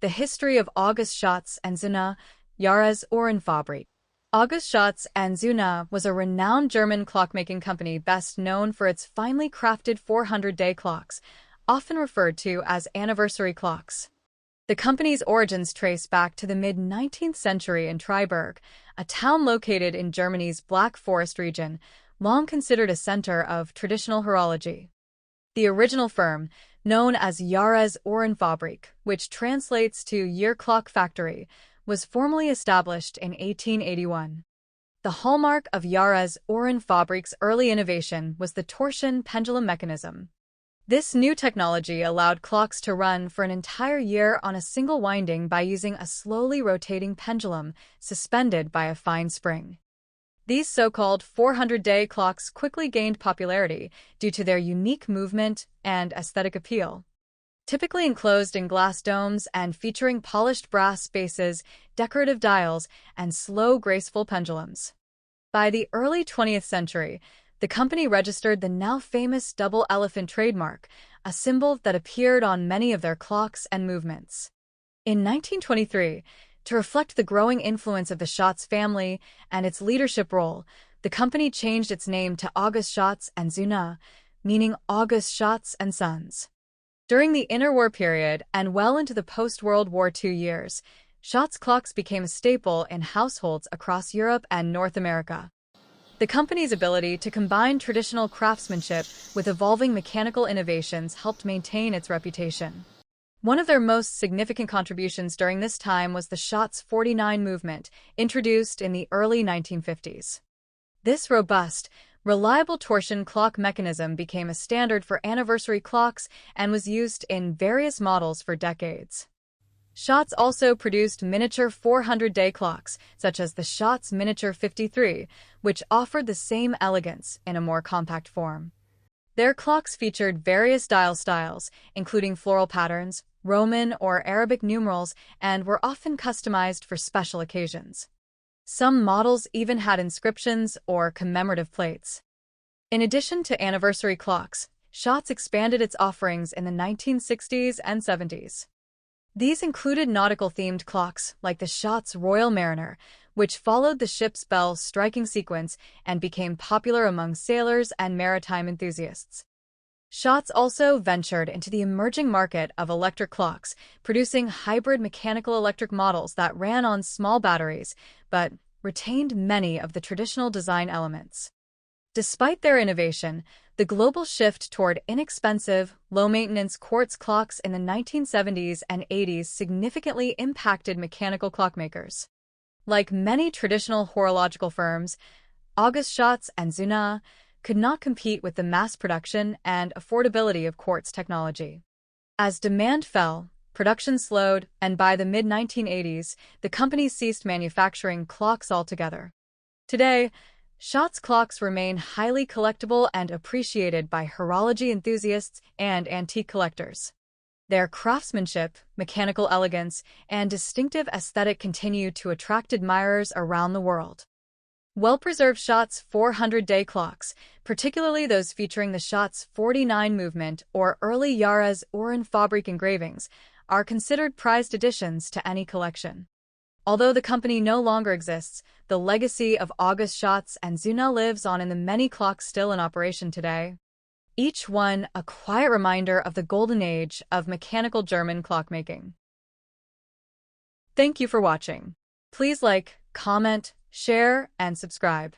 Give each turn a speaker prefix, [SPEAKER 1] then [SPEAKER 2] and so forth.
[SPEAKER 1] The history of August Schatz and Söhne, Jahresuhrenfabrik. August Schatz and Söhne was a renowned German clockmaking company best known for its finely crafted 400-day clocks, often referred to as anniversary clocks. The company's origins trace back to the mid-19th century in Triberg, a town located in Germany's Black Forest region, long considered a center of traditional horology. The original firm, known as Jahresuhrenfabrik, which translates to Year Clock Factory, was formally established in 1881. The hallmark of Jahresuhrenfabrik's early innovation was the torsion pendulum mechanism. This new technology allowed clocks to run for an entire year on a single winding by using a slowly rotating pendulum suspended by a fine spring. These so-called 400-day clocks quickly gained popularity due to their unique movement and aesthetic appeal. Typically enclosed in glass domes and featuring polished brass bases, decorative dials, and slow, graceful pendulums. By the early 20th century, the company registered the now famous double elephant trademark, a symbol that appeared on many of their clocks and movements. In 1923, to reflect the growing influence of the Schatz family and its leadership role, the company changed its name to August Schatz and Söhne, meaning August Schatz and Sons. During the interwar period and well into the post-World War II years, Schatz clocks became a staple in households across Europe and North America. The company's ability to combine traditional craftsmanship with evolving mechanical innovations helped maintain its reputation. One of their most significant contributions during this time was the Schatz 49 movement, introduced in the early 1950s. This robust, reliable torsion clock mechanism became a standard for anniversary clocks and was used in various models for decades. Schatz also produced miniature 400-day clocks, such as the Schatz Miniature 53, which offered the same elegance in a more compact form. Their clocks featured various dial styles, including floral patterns, Roman or Arabic numerals, and were often customized for special occasions. Some models even had inscriptions or commemorative plates. In addition to anniversary clocks, Schatz expanded its offerings in the 1960s and 70s. These included nautical-themed clocks like the Schatz Royal Mariner, which followed the ship's bell striking sequence and became popular among sailors and maritime enthusiasts. Schatz also ventured into the emerging market of electric clocks, producing hybrid mechanical-electric models that ran on small batteries, but retained many of the traditional design elements. Despite their innovation, the global shift toward inexpensive, low-maintenance quartz clocks in the 1970s and 80s significantly impacted mechanical clockmakers. Like many traditional horological firms, August Schatz and Söhne could not compete with the mass production and affordability of quartz technology. As demand fell, production slowed, and by the mid-1980s, the company ceased manufacturing clocks altogether. Today, Schatz clocks remain highly collectible and appreciated by horology enthusiasts and antique collectors. Their craftsmanship, mechanical elegance, and distinctive aesthetic continue to attract admirers around the world. Well-preserved Schatz 400-day clocks, particularly those featuring the Schatz 49 movement or early Jahresuhrenfabrik engravings, are considered prized additions to any collection. Although the company no longer exists, the legacy of August Schatz and Söhne lives on in the many clocks still in operation today. Each one a quiet reminder of the golden age of mechanical German clockmaking. Thank you for watching. Please like, comment, share, and subscribe.